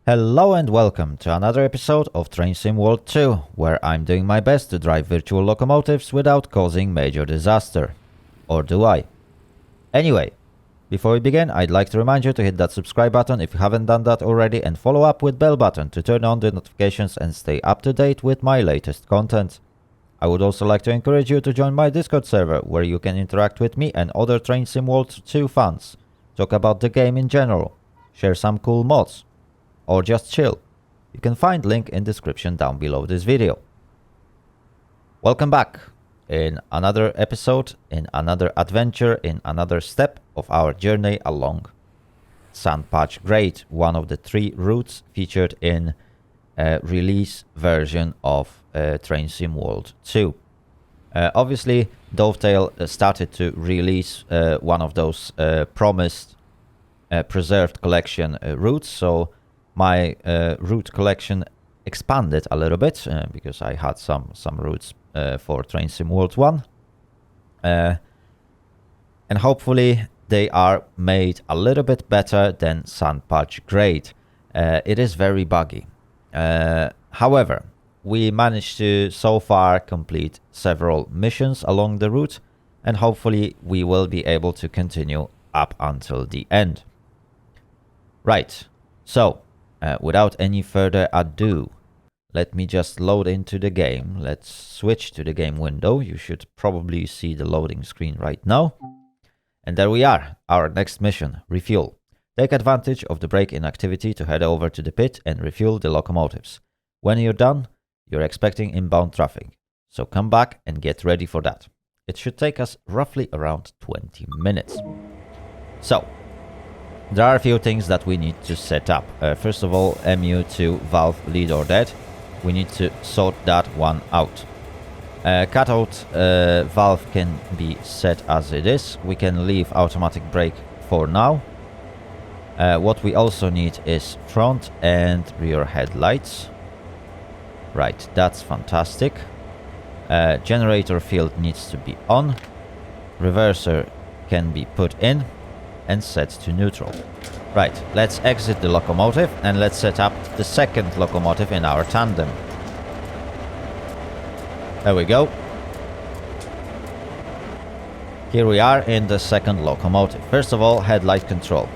Hello and welcome to another episode of Train Sim World 2, where I'm doing my best to drive virtual locomotives without causing major disaster. Or do I? Anyway, before we begin, I'd like to remind you to hit that subscribe button if you haven't done that already and follow up with bell button to turn on the notifications and stay up to date with my latest content. I would also like to encourage you to join my Discord server, where you can interact with me and other Train Sim World 2 fans, talk about the game in general, share some cool mods, or just chill. You can find link in description down below this video. Welcome back in another episode, in another adventure, in another step of our journey along Sand Patch Grade, one of the 3 routes featured in a release version of Train Sim World 2. Obviously, Dovetail started to release one of those promised preserved collection routes, so my route collection expanded a little bit because I had some routes for Train Sim World 1. And hopefully they are made a little bit better than Sand Patch Grade. It is very buggy. However, we managed to so far complete several missions along the route, and hopefully we will be able to continue up until the end. Right, so without any further ado, let me just load into the game. Let's switch to the game window. You should probably see the loading screen right now. And there we are, our next mission, Refuel. Take advantage of the break in activity to head over to the pit and refuel the locomotives. When you're done, you're expecting inbound traffic, so come back and get ready for that. It should take us roughly around 20 minutes. So, there are a few things that we need to set up. First of all, M.2 valve lead or dead. We need to sort that one out. Cutout valve can be set as it is. We can leave automatic brake for now. What we also need is front and rear headlights. Right, that's fantastic. Generator field needs to be on. Reverser can be put in and set to neutral. Right, let's exit the locomotive and let's set up the second locomotive in our tandem. There we go. Here we are in the second locomotive. First of all, headlight control.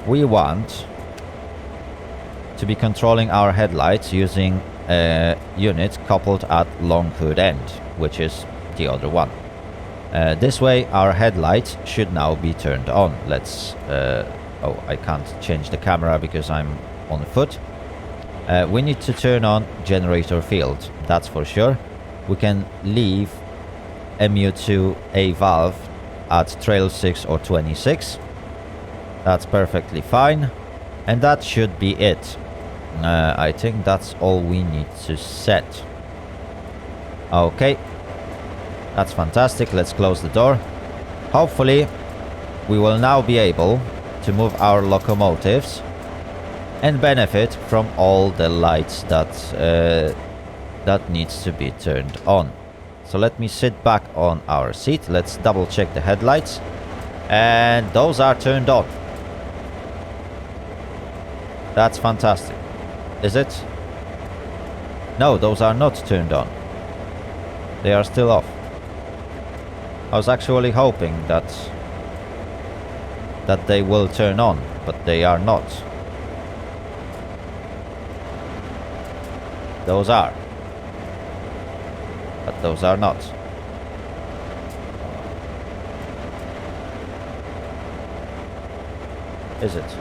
We want to be controlling our headlights using a unit coupled at long hood end, which is the other one. This way our headlights should now be turned on. Let's oh, I can't change the camera because I'm on foot. We need to turn on generator field, that's for sure. We can leave MU2A valve at trail 6 or 26. That's perfectly fine, and that should be it. I think that's all we need to set. Okay, that's fantastic. Let's close the door. Hopefully we will now be able to move our locomotives and benefit from all the lights that needs to be turned on. So let me sit back on our seat. Let's double check the headlights, and those are turned on. That's fantastic. Is it? No, those are not turned on. They are still off. I was actually hoping that they will turn on, but they are not. Those are. But those are not. Is it?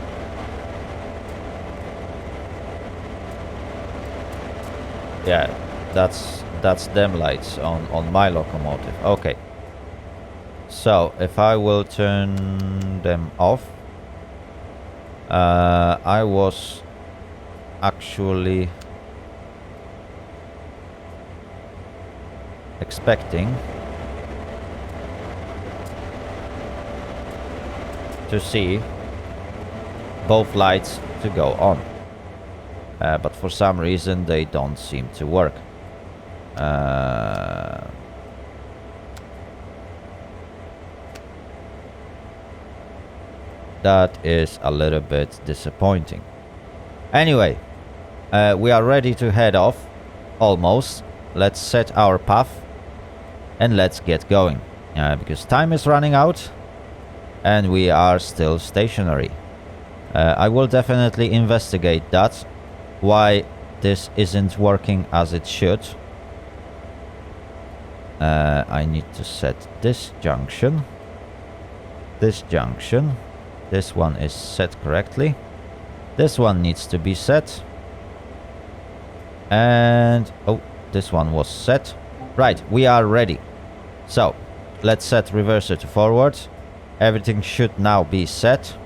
Yeah, that's them lights on my locomotive. Okay. So if I will turn them off, I was actually expecting to see both lights to go on. But for some reason they don't seem to work. That is a little bit disappointing. Anyway, we are ready to head off. Almost. Let's set our path. And let's get going. Because time is running out. And we are still stationary. I will definitely investigate that. Why this isn't working as it should. I need to set this junction. This junction. This one is set correctly. This one needs to be set. And... oh, this one was set. Right, we are ready. So, let's set reverser to forward. Everything should now be set.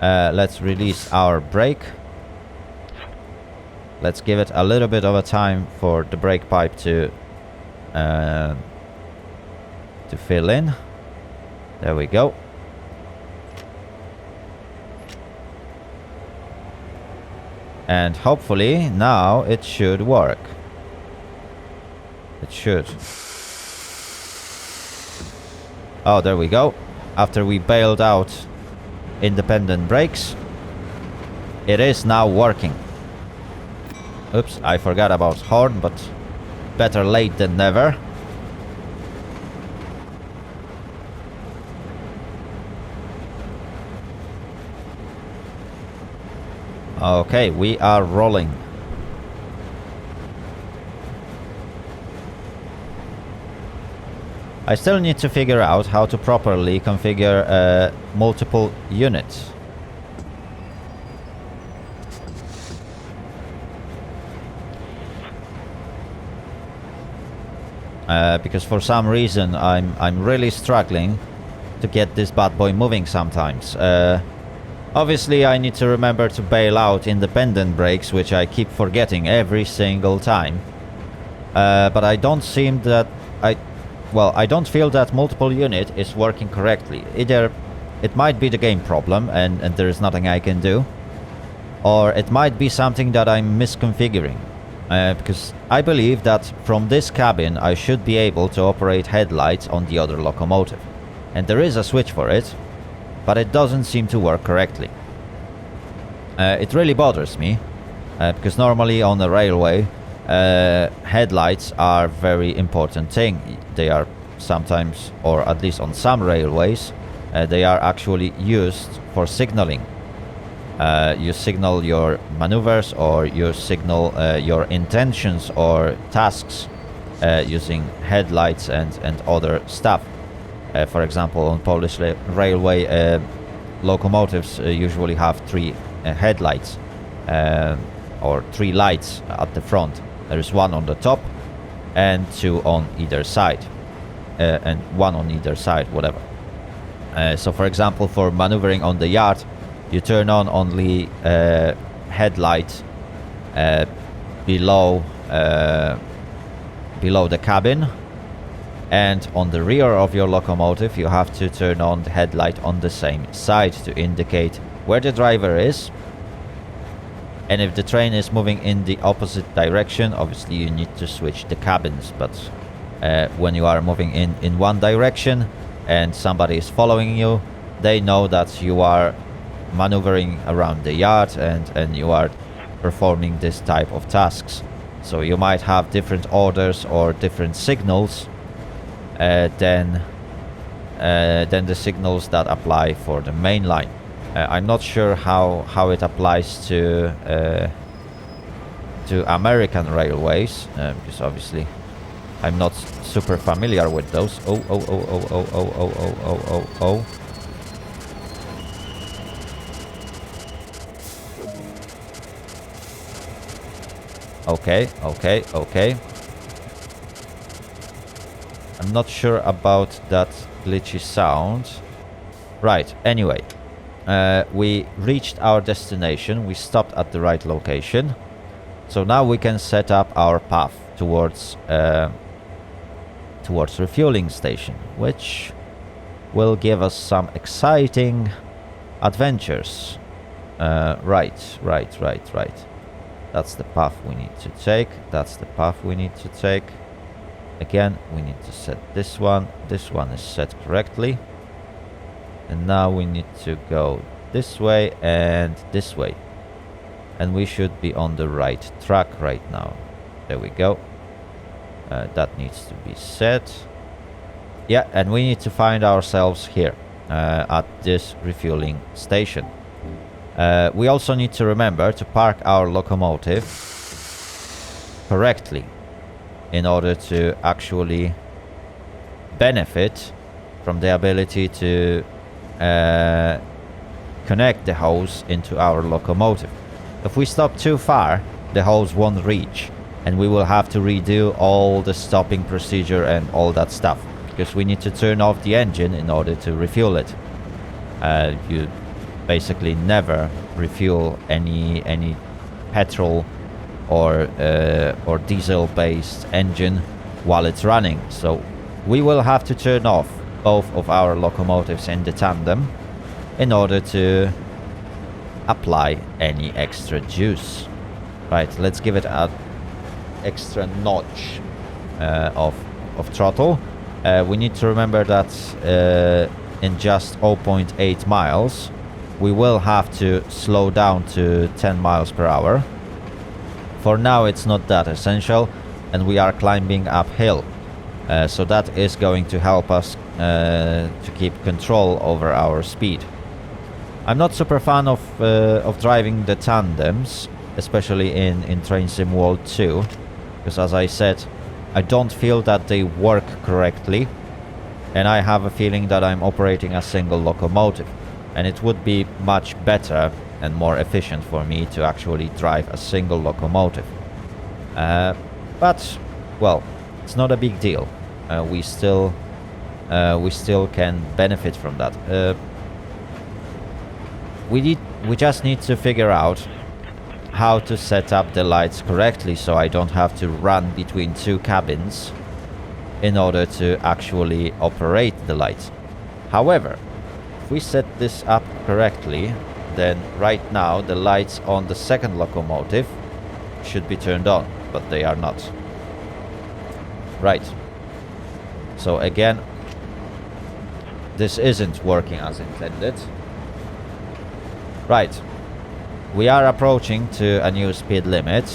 Let's release our brake. Let's give it a little bit of a time for the brake pipe to fill in. There we go. And hopefully now it should work. It should. Oh, there we go. After we bailed out independent brakes, it is now working. Oops, I forgot about horn, but better late than never. Okay, we are rolling. I still need to figure out how to properly configure multiple units. Because for some reason I'm really struggling to get this bad boy moving sometimes. Obviously I need to remember to bail out independent brakes, which I keep forgetting every single time. But I don't seem that I don't feel that multiple unit is working correctly. Either it might be the game problem and there is nothing I can do, or it might be something that I'm misconfiguring. Because I believe that from this cabin I should be able to operate headlights on the other locomotive. And there is a switch for it, but it doesn't seem to work correctly. It really bothers me, because normally on the railway, headlights are very important thing. They are sometimes, or at least on some railways, they are actually used for signaling. You signal your maneuvers, or you signal your intentions or tasks using headlights and other stuff. For example, on Polish railway, locomotives usually have 3 headlights, or 3 lights at the front. There is 1 on the top and 2 on either side, and 1 on either side, whatever. So for example, for maneuvering on the yard, you turn on only headlight below the cabin, and on the rear of your locomotive you have to turn on the headlight on the same side to indicate where the driver is. And if the train is moving in the opposite direction, obviously you need to switch the cabins. But when you are moving in one direction and somebody is following you, they know that you are maneuvering around the yard and you are performing this type of tasks. So you might have different orders or different signals than the signals that apply for the main line. I'm not sure how it applies to American railways, because obviously I'm not super familiar with those. Oh. Okay. I'm not sure about that glitchy sound. Right, anyway. We reached our destination. We stopped at the right location. So now we can set up our path towards refueling station, which will give us some exciting adventures. Right. That's the path we need to take. Again, we need to set this one. This one is set correctly. And now we need to go this way and this way. and we should be on the right track right now. There we go. That needs to be set. Yeah, and we need to find ourselves here at this refueling station. We also need to remember to park our locomotive correctly in order to actually benefit from the ability to connect the hose into our locomotive. If we stop too far, the hose won't reach, and we will have to redo all the stopping procedure and all that stuff, because we need to turn off the engine in order to refuel it. You basically never refuel any petrol or diesel-based engine while it's running. So we will have to turn off both of our locomotives in the tandem in order to apply any extra juice. Right, let's give it an extra notch of throttle. We need to remember that in just 0.8 miles we will have to slow down to 10 miles per hour. For now it's not that essential, and we are climbing uphill, so that is going to help us to keep control over our speed. I'm not super fan of driving the tandems, especially in Train Sim World 2, because as I said, I don't feel that they work correctly, and I have a feeling that I'm operating a single locomotive, and it would be much better and more efficient for me to actually drive a single locomotive. But, well, it's not a big deal. We still can benefit from that. We just need to figure out how to set up the lights correctly so I don't have to run between two cabins in order to actually operate the lights. However, if we set this up correctly, then right now the lights on the second locomotive should be turned on, but they are not. Right. So again, this isn't working as intended. Right. We are approaching to a new speed limit,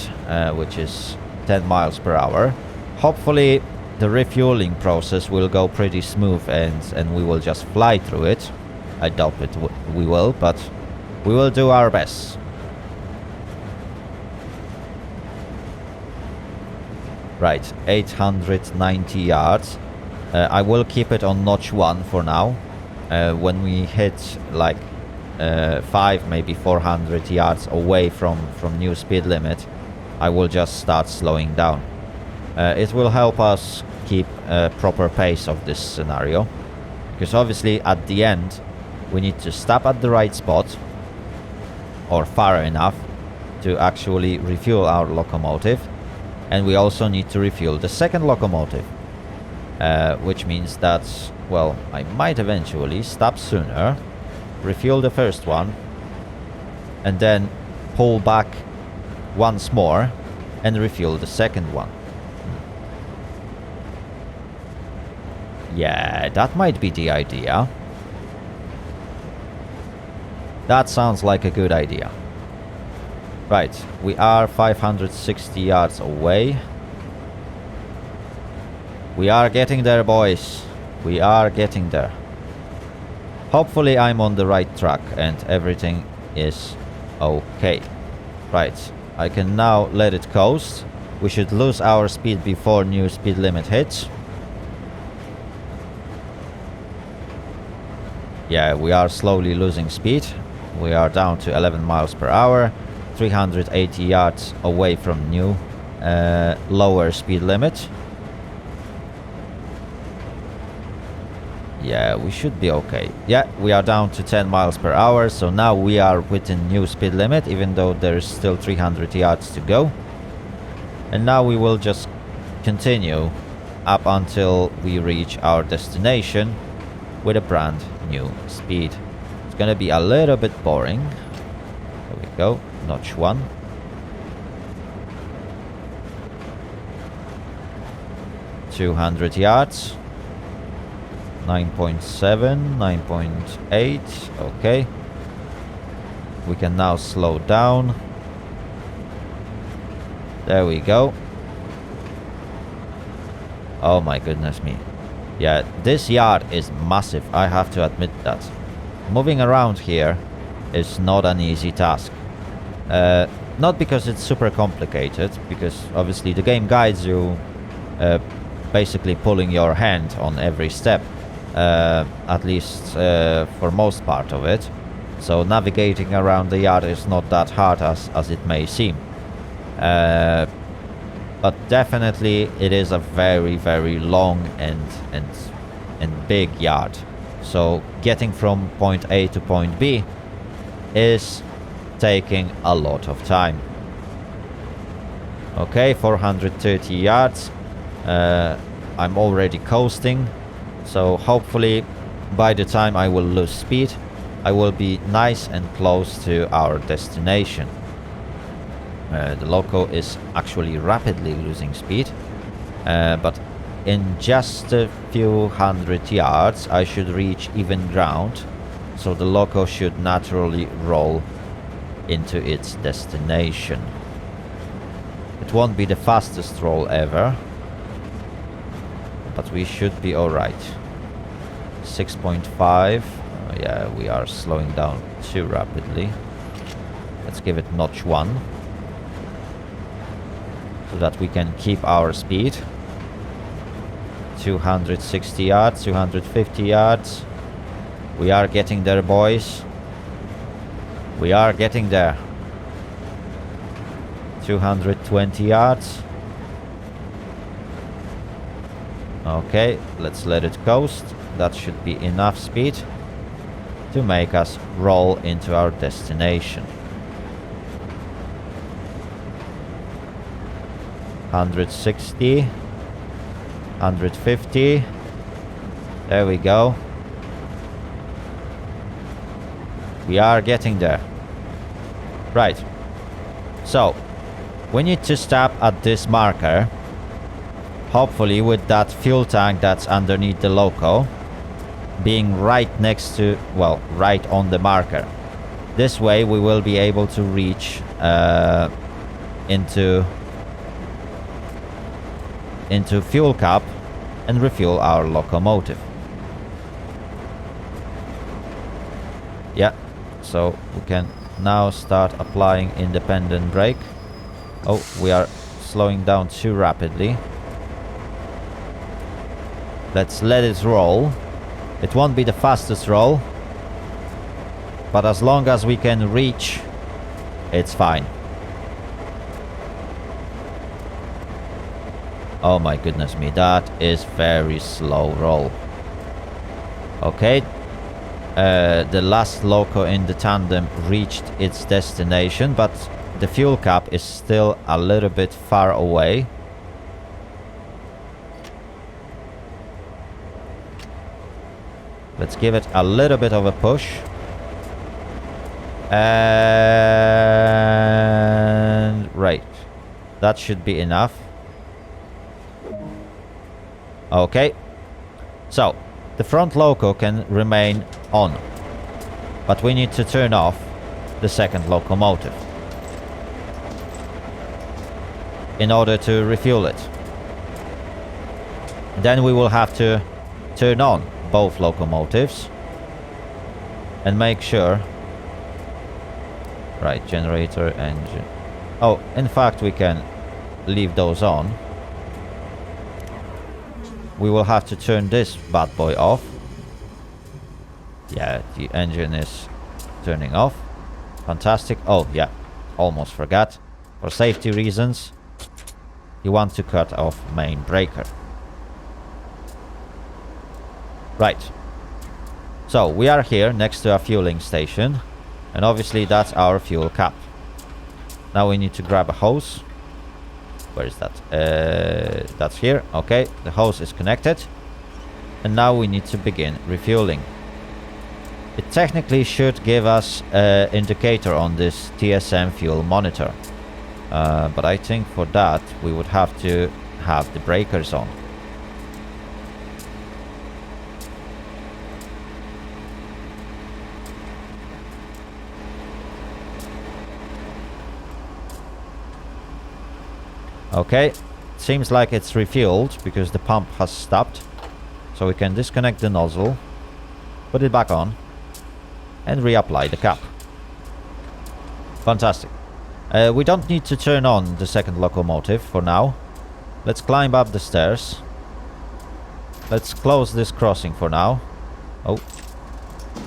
which is 10 miles per hour. Hopefully the refueling process will go pretty smooth and we will just fly through it. I doubt we will, but we will do our best. Right, 890 yards. I will keep it on notch 1 for now. When we hit like 5, maybe 400 yards away from new speed limit, I will just start slowing down. It will help us keep a proper pace of this scenario, because obviously at the end we need to stop at the right spot or far enough to actually refuel our locomotive, and we also need to refuel the second locomotive, which means that, well, I might eventually stop sooner, refuel the first one, and then pull back once more and refuel the second one. Yeah, that might be the idea. That sounds like a good idea. Right, we are 560 yards away. We are getting there, boys. We are getting there. Hopefully I'm on the right track and everything is okay. Right, I can now let it coast. We should lose our speed before new speed limit hits. Yeah, we are slowly losing speed. We are down to 11 miles per hour, 380 yards away from new lower speed limit. Yeah, we should be okay. Yeah, we are down to 10 miles per hour, so now we are within new speed limit, even though there's still 300 yards to go. And now we will just continue up until we reach our destination with a brand new speed. It's gonna be a little bit boring. There we go, notch 1. $200 yards. 9.7, 9.8, okay. We can now slow down. There we go. Oh my goodness me. Yeah, this yard is massive, I have to admit that. Moving around here is not an easy task. Not because it's super complicated, because obviously the game guides you basically pulling your hand on every step, at least for most part of it. So navigating around the yard is not that hard as it may seem. But definitely it is a very, very long and big yard. So getting from point A to point B is taking a lot of time. Okay, 430 yards. I'm already coasting, so hopefully by the time I will lose speed, I will be nice and close to our destination. The Loco is actually rapidly losing speed, but in just a few hundred yards I should reach even ground, so the Loco should naturally roll into its destination. It won't be the fastest roll ever, but we should be alright. 6.5. Yeah, we are slowing down too rapidly. Let's give it notch 1, so that we can keep our speed. 260 yards, 250 yards. We are getting there, boys. We are getting there. 220 yards. Okay, let's let it coast. That should be enough speed to make us roll into our destination. 160, 150. There we go. We are getting there. Right. So, we need to stop at this marker. Hopefully with that fuel tank that's underneath the Loco being right next to, well, right on the marker. This way we will be able to reach into fuel cap and refuel our locomotive. Yeah, so we can now start applying independent brake. Oh, we are slowing down too rapidly. Let's let it roll. It won't be the fastest roll, but as long as we can reach, it's fine. Oh my goodness me, that is very slow roll. Okay, the last Loco in the tandem reached its destination, but the fuel cap is still a little bit far away. Let's give it a little bit of a push. And right, that should be enough. Okay, so the front Loco can remain on, but we need to turn off the second locomotive in order to refuel it. Then we will have to turn on both locomotives and make sure. Right, generator, engine. Oh, in fact we can leave those on. We will have to turn this bad boy off. Yeah, the engine is turning off. Fantastic. Oh yeah, almost forgot. For safety reasons, you want to cut off main breaker. Right. So we are here next to a fueling station, and obviously that's our fuel cap. Now we need to grab a hose. Where is that? That's here. Okay, the hose is connected, and now we need to begin refueling. It technically should give us an indicator on this TSM fuel monitor, but I think for that we would have to have the breakers on. Okay, seems like it's refueled because the pump has stopped. So we can disconnect the nozzle, put it back on, and reapply the cap. Fantastic. We don't need to turn on the second locomotive for now. Let's climb up the stairs. Let's close this crossing for now. Oh,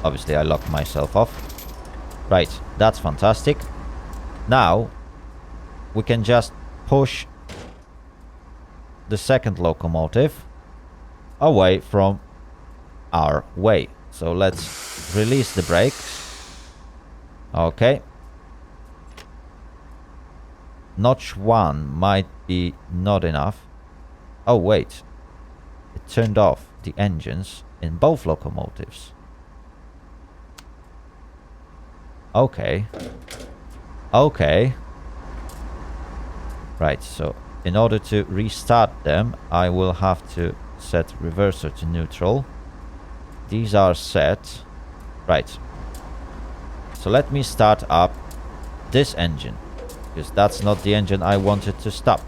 obviously I locked myself off. Right, that's fantastic. Now, we can just push the second locomotive away from our way. So let's release the brakes. Okay. Notch 1 might be not enough. Oh wait, it turned off the engines in both locomotives. Okay. Okay. Right, so in order to restart them, I will have to set reverser to neutral. These are set. Right. So let me start up this engine, because that's not the engine I wanted to stop.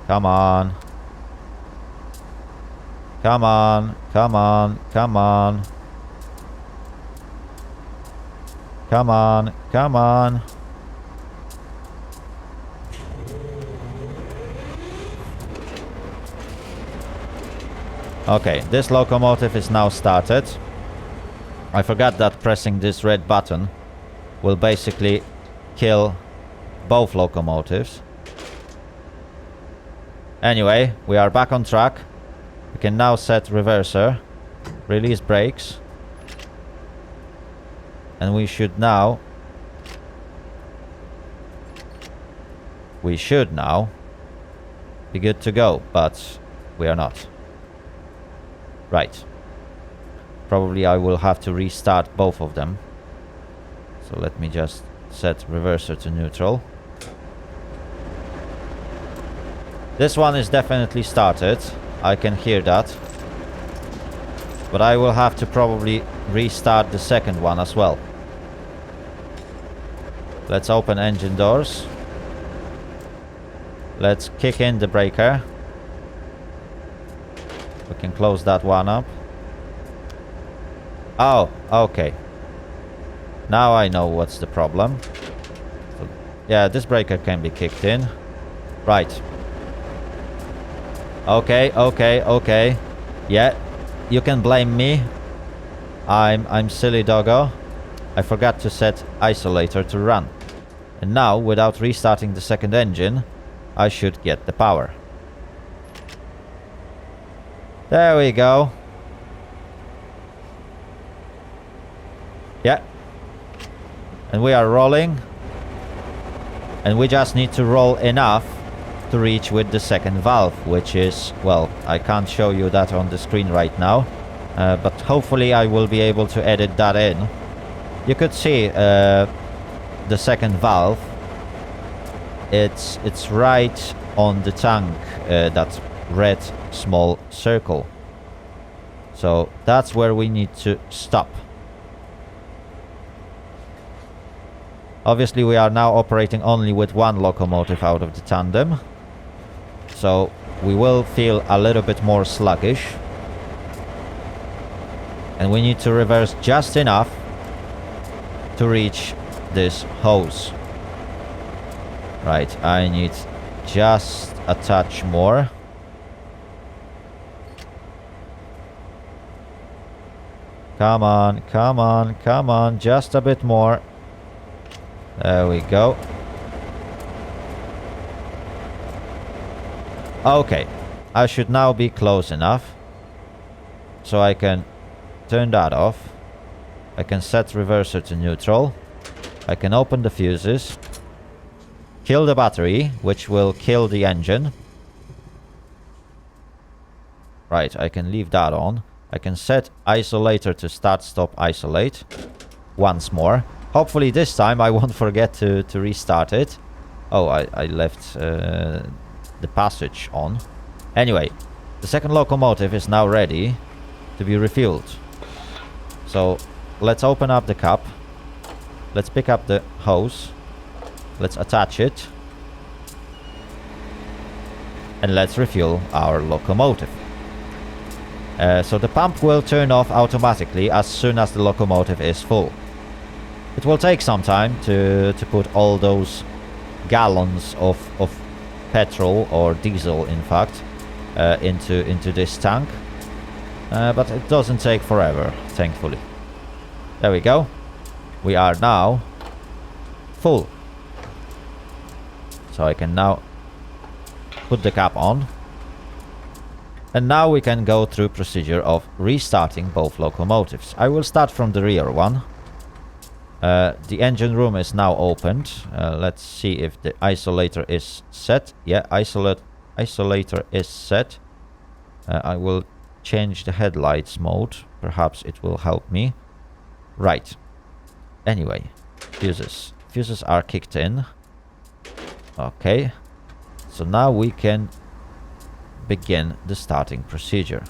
Come on. Come on, come on, come on. Come on, come on. Okay, this locomotive is now started. I forgot that pressing this red button will basically kill both locomotives. Anyway, we are back on track. We can now set reverser, release brakes, and we should now be good to go, but we are not. Right. Probably I will have to restart both of them. So let me just set reverser to neutral. This one is definitely started. I can hear that. But I will have to probably restart the second one as well. Let's open engine doors. Let's kick in the breaker. We can close that one up. Oh, okay. Now I know what's the problem. So, yeah, this breaker can be kicked in. Right. Okay, okay, okay. Yeah, you can blame me. I'm silly doggo. I forgot to set isolator to run. And now, without restarting the second engine, I should get the power. There we go. Yeah. And we are rolling. And we just need to roll enough to reach with the second valve, which is, well, I can't show you that on the screen right now, but hopefully I will be able to edit that in. You could see the second valve. It's right on the tank, that red small circle. So that's where we need to stop. Obviously we are now operating only with one locomotive out of the tandem. So we will feel a little bit more sluggish. And we need to reverse just enough to reach this hose. Right, I need just a touch more. Come on, come on, come on, just a bit more. There we go. Okay, I should now be close enough so I can turn that off. I can set reverser to neutral. I can open the fuses, kill the battery, which will kill the engine. Right, I can leave that on. I can set isolator to start, stop, isolate once more. Hopefully this time I won't forget to restart it. Oh, I left the passage on. Anyway, the second locomotive is now ready to be refueled. So let's open up the cap. Let's pick up the hose. Let's attach it. And let's refuel our locomotive. So the pump will turn off automatically as soon as the locomotive is full. It will take some time to put all those gallons of petrol or diesel, in fact, into this tank. But it doesn't take forever, thankfully. There we go. We are now full. So I can now put the cap on. And now we can go through procedure of restarting both locomotives. I will start from the rear one. The engine room is now opened. Let's see if the isolator is set. Yeah, isolator is set. I will change the headlights mode. Perhaps it will help me. Right. Anyway, fuses. Fuses are kicked in. Okay. So now we can begin the starting procedure.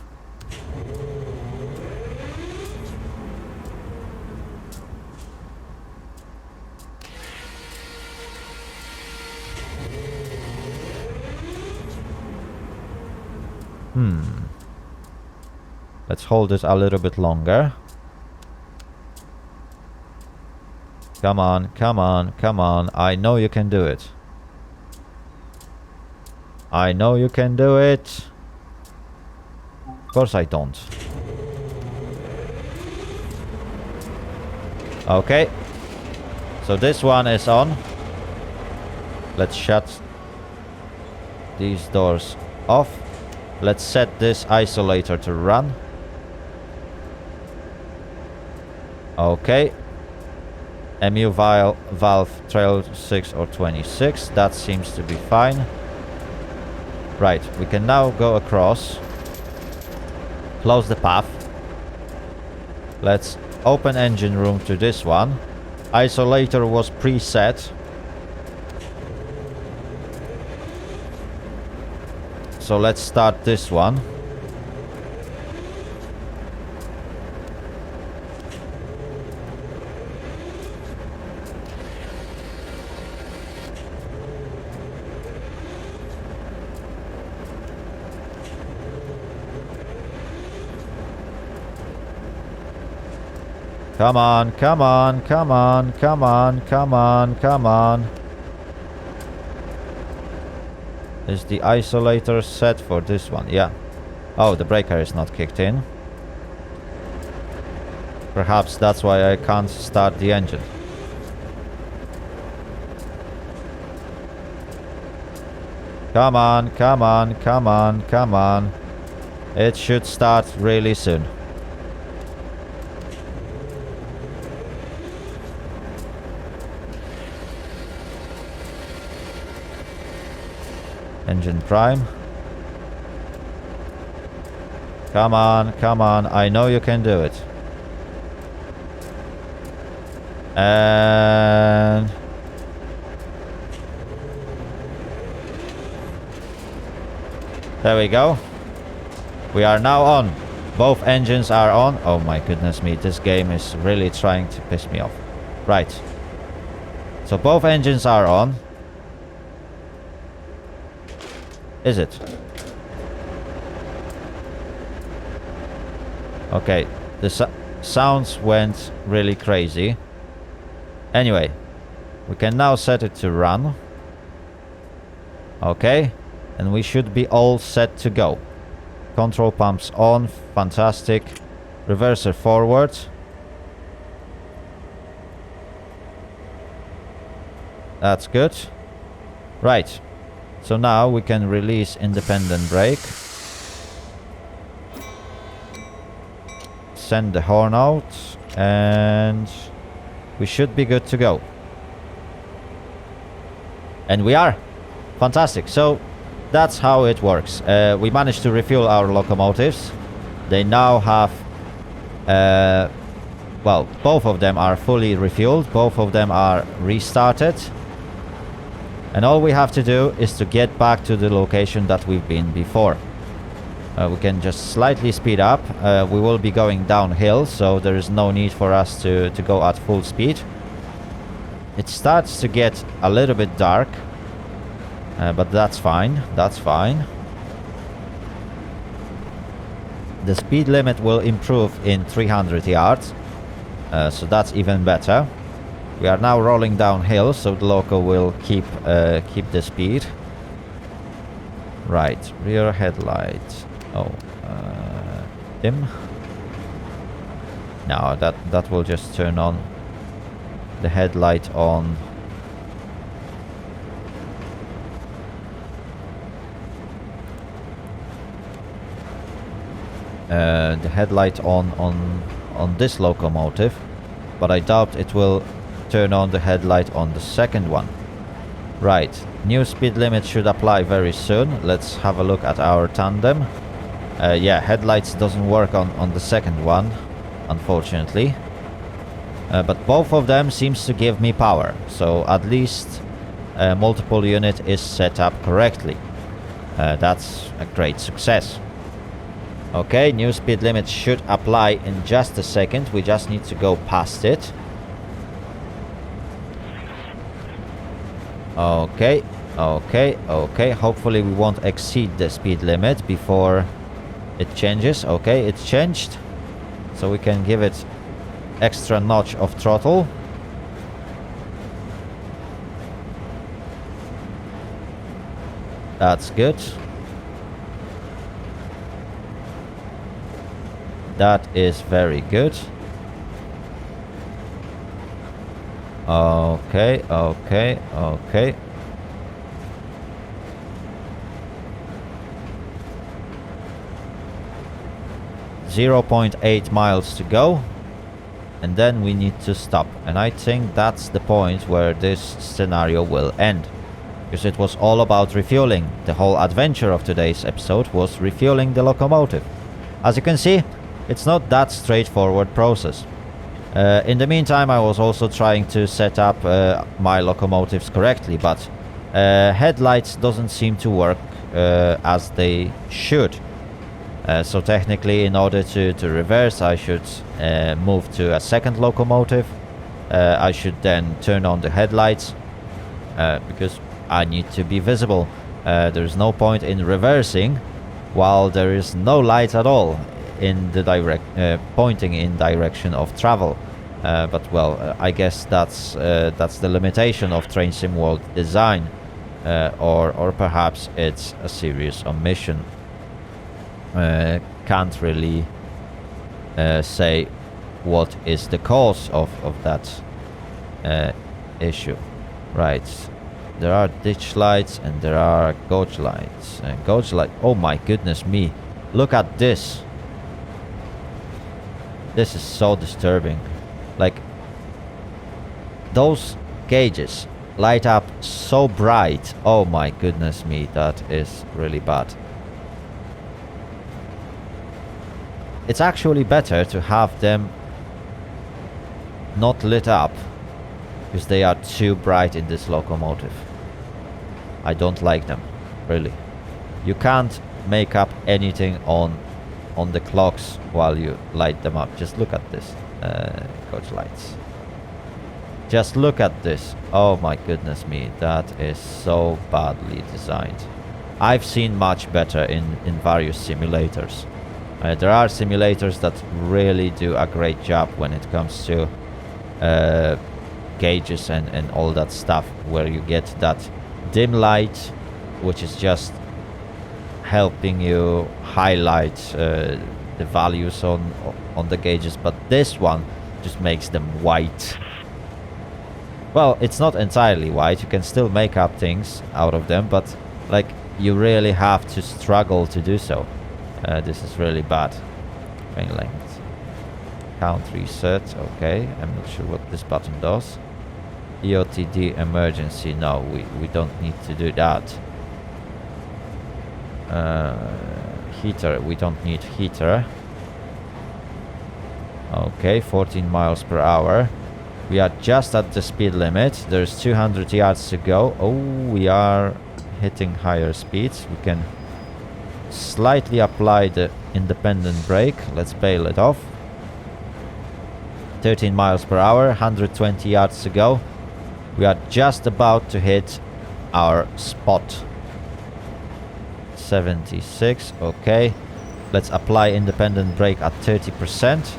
Let's hold it a little bit longer. Come on, come on, come on. I know you can do it. I know you can do it. Of course I don't. Okay. So this one is on. Let's shut these doors off. Let's set this isolator to run. Okay. MU valve trail 6 or 26. That seems to be fine. Right, we can now go across. Close the path. Let's open engine room to this one. Isolator was preset. So let's start this one. Come on, come on, come on, come on, come on, come on. Is the isolator set for this one? Yeah. Oh, the breaker is not kicked in. Perhaps that's why I can't start the engine. Come on, come on, come on, come on. It should start really soon. Engine prime. Come on, come on. I know you can do it. And there we go. We are now on. Both engines are on. Oh my goodness me, this game is really trying to piss me off. Right. So both engines are on. Is it? Okay, the sounds went really crazy. Anyway, we can now set it to run. Okay, and we should be all set to go. Control pumps on, fantastic. Reverser forward. That's good. Right. So now we can release independent brake. Send the horn out. And we should be good to go. And we are. Fantastic. So that's how it works. We managed to refuel our locomotives. They now have... well, both of them are fully refueled. Both of them are restarted. And all we have to do is to get back to the location that we've been before. We can just slightly speed up. We will be going downhill, so there is no need for us to go at full speed. It starts to get a little bit dark, but that's fine. That's fine. The speed limit will improve in 300 yards, so that's even better. We are now rolling downhill, so the Loco will keep the speed. Right, rear headlight. Oh, dim. No, that will just turn on the headlight on. The headlight on this locomotive, but I doubt it will turn on the headlight on the second one. Right, new speed limit should apply very soon. Let's have a look at our tandem. Yeah, headlights doesn't work on the second one, unfortunately. But both of them seems to give me power, so at least multiple unit is set up correctly. That's a great success. Okay, new speed limit should apply in just a second. We just need to go past it. Okay, okay, okay. Hopefully we won't exceed the speed limit before it changes. Okay, it's changed. So we can give it extra notch of throttle. That's good. That is very good. Okay, okay, okay. .8 miles to go, and then we need to stop. And I think that's the point where this scenario will end, because it was all about refueling. The whole adventure of today's episode was refueling the locomotive. As you can see, it's not that straightforward process. In the meantime, I was also trying to set up my locomotives correctly, but headlights doesn't seem to work as they should. So technically, in order to reverse, I should move to a second locomotive. I should then turn on the headlights because I need to be visible. There's no point in reversing while there is no light at all in the pointing in direction of travel. But well, I guess that's the limitation of Train Sim World design, or perhaps it's a serious omission. Can't really say what is the cause of that issue. Right, there are ditch lights and there are gauge lights. Gauge light, oh my goodness me, look at this. This is so disturbing. Like, those gauges light up so bright. Oh my goodness me, that is really bad. It's actually better to have them not lit up, because they are too bright in this locomotive. I don't like them, really. You can't make up anything on the clocks while you light them up. Just look at this, coach lights. Just look at this. Oh my goodness me, that is so badly designed. I've seen much better in various simulators. There are simulators that really do a great job when it comes to gauges and all that stuff, where you get that dim light, which is just helping you highlight the values on the gauges, but this one just makes them white. Well, it's not entirely white, you can still make up things out of them, but like, you really have to struggle to do so. This is really bad. Train length. Count reset, okay. I'm not sure what this button does. EOTD emergency, no, we don't need to do that. Heater, we don't need heater. Okay, 14 miles per hour. We are just at the speed limit. There's 200 yards to go. Oh, we are hitting higher speeds. We can slightly apply the independent brake. Let's bail it off. 13 miles per hour, 120 yards to go. We are just about to hit our spot. 76, okay. Let's apply independent brake at 30%.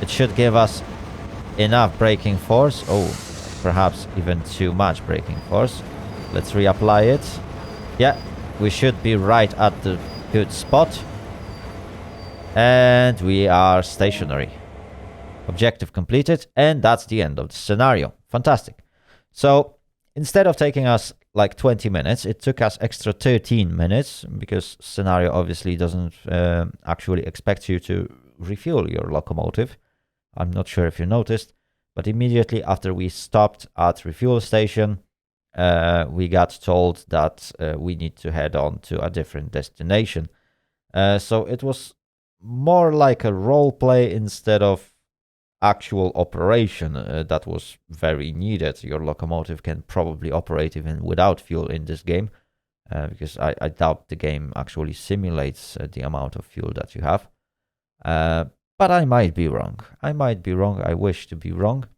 It should give us enough braking force. Oh, perhaps even too much braking force. Let's reapply it. Yeah, we should be right at the good spot. And we are stationary. Objective completed, and that's the end of the scenario. Fantastic. So instead of taking us like 20 minutes, it took us extra 13 minutes because scenario obviously doesn't actually expect you to refuel your locomotive. I'm not sure if you noticed, but immediately after we stopped at refuel station, we got told that we need to head on to a different destination. So it was more like a role play instead of actual operation that was very needed. Your locomotive can probably operate even without fuel in this game, because I doubt the game actually simulates the amount of fuel that you have. But I might be wrong. I wish to be wrong.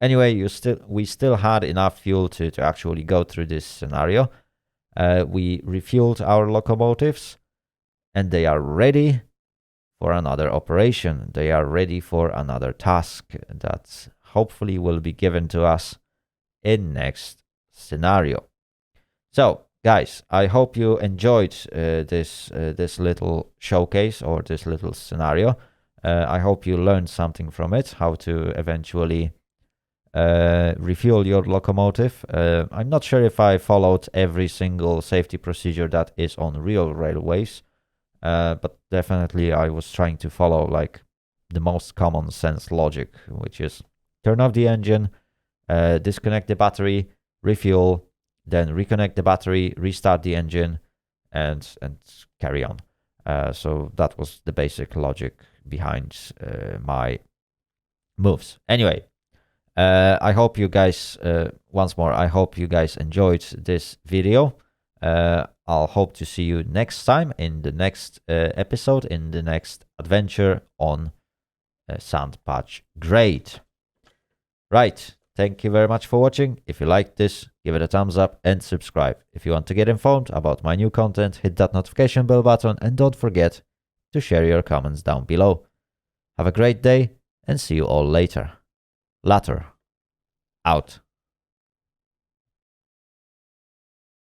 Anyway, we still had enough fuel to actually go through this scenario. We refueled our locomotives, and they are ready for another operation. They are ready for another task that hopefully will be given to us in next scenario. So, guys, I hope you enjoyed this little showcase or this little scenario. I hope you learned something from it, how to eventually refuel your locomotive. I'm not sure if I followed every single safety procedure that is on real railways. But definitely I was trying to follow like the most common sense logic, which is turn off the engine, disconnect the battery, refuel, then reconnect the battery, restart the engine, and carry on. So that was the basic logic behind my moves. Anyway, I hope you guys, once more, I hope you guys enjoyed this video. I'll hope to see you next time in the next episode, in the next adventure on Sand Patch Grade. Right, thank you very much for watching. If you liked this, give it a thumbs up and subscribe. If you want to get informed about my new content, hit that notification bell button and don't forget to share your comments down below. Have a great day and see you all later. Later. Out.